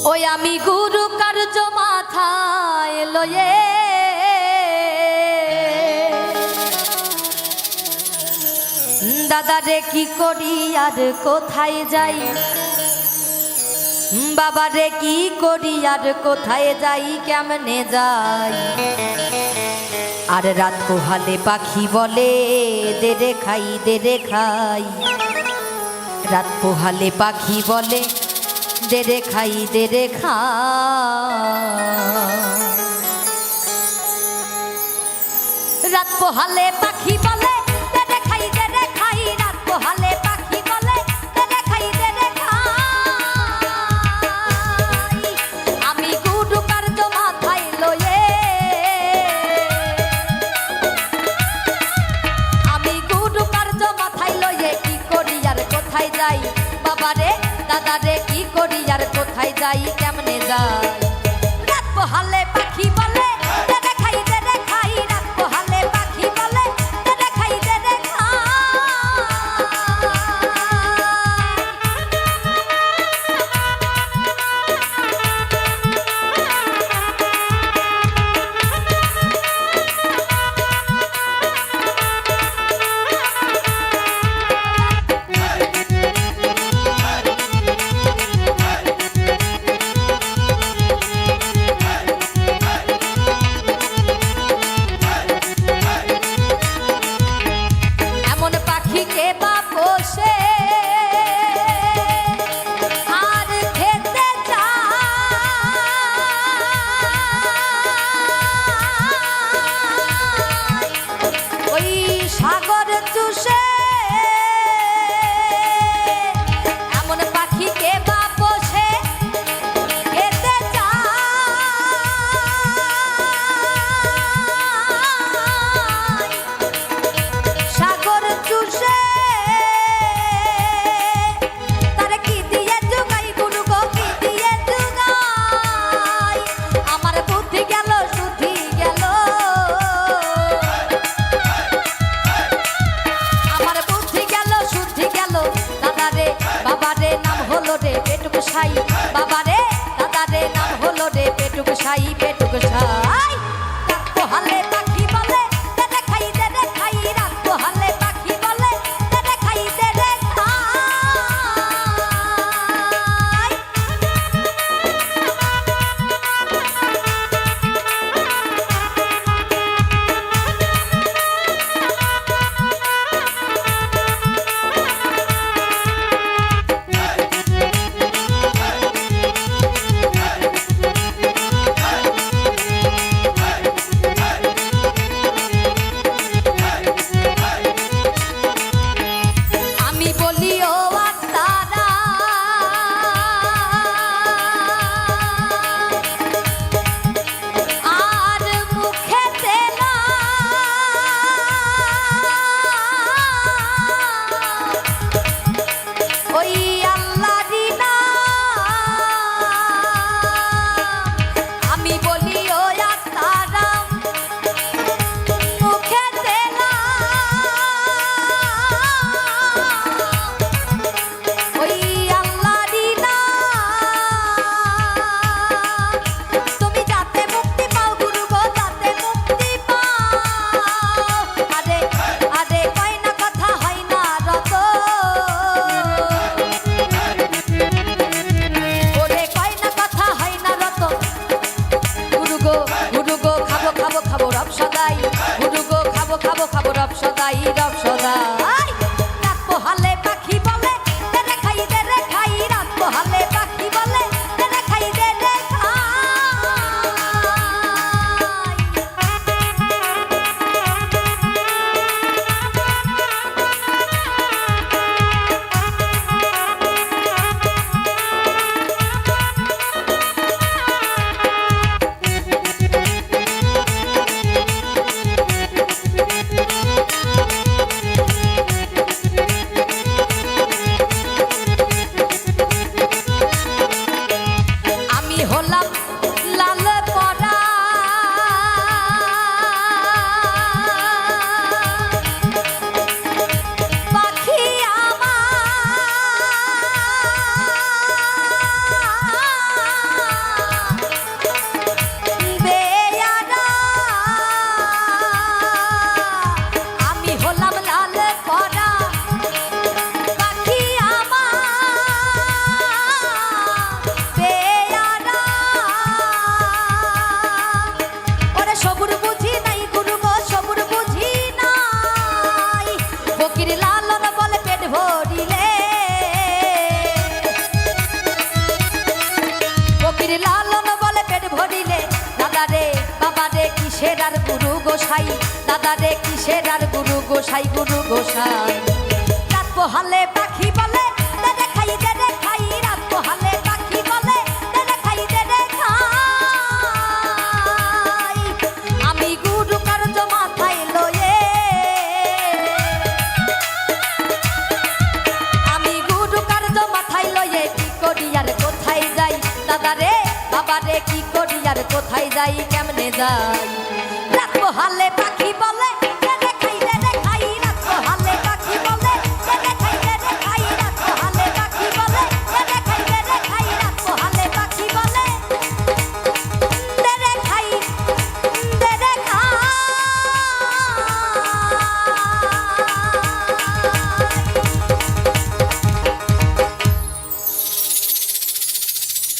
ওই আমি গুরু কার্য মাথায় লয়ে দাদা রে কি করি আর কোথায় যাই, বাবা রে কি করি আর কোথায় যাই, কেমনে যাই। আর রাত পোহালে পাখি বলে দে রে খাই দে রে খাই, রাত পোহালে পাখি বলে দে রে খাই দে রে খাই। রাত পোহালে পাখি বলে দে রে খাই দে রে খাই, রাত পোহালে পাখি বলে দে রে খাই দে রে খাই। আমি গুরু কার্য মাথায় লয়ে, আমি গুরু কার্য মাথায় লয়ে কি করি আর কোথায় যাই, বাবা রে দাদা রে কি করি আর কোথায় যাই, কেমনে যাই। রাত পোহালে পাখি বলে দে রে খাই দে রে খাই, রাত পোহালে পাখি বলে দে রে খাই দে রে খাই। বাবা রে দাদা রে নাম হলো রে পেটুক সাই পেটুক সাই। রাত পোহালে পাখি বলে দে রে খাই দে রে খাই, রাত পোহালে পাখি বলে দে রে খাই দে রে খাই। পীর লালন বলে পেট ভরিলে দাদা রে বাবা রে কিসের আর গুরু গোসাই দাদা রে কিসের আর গুরু গোসাই গুরু গোসাই রাত পোহালে পাখি বলে দেরে খাই রাত পোহালে পাখি বলে দেরে খাই আমি গুরু কার্য মাথায় লয়ে আমি গুরু কার্য মাথায় লয়ে কি করি আর কোথায় যাই দাদা রে বাবা রে কি করি আর কোথায় যাই কেমনে যাই রাত পোহালে পাখি বলে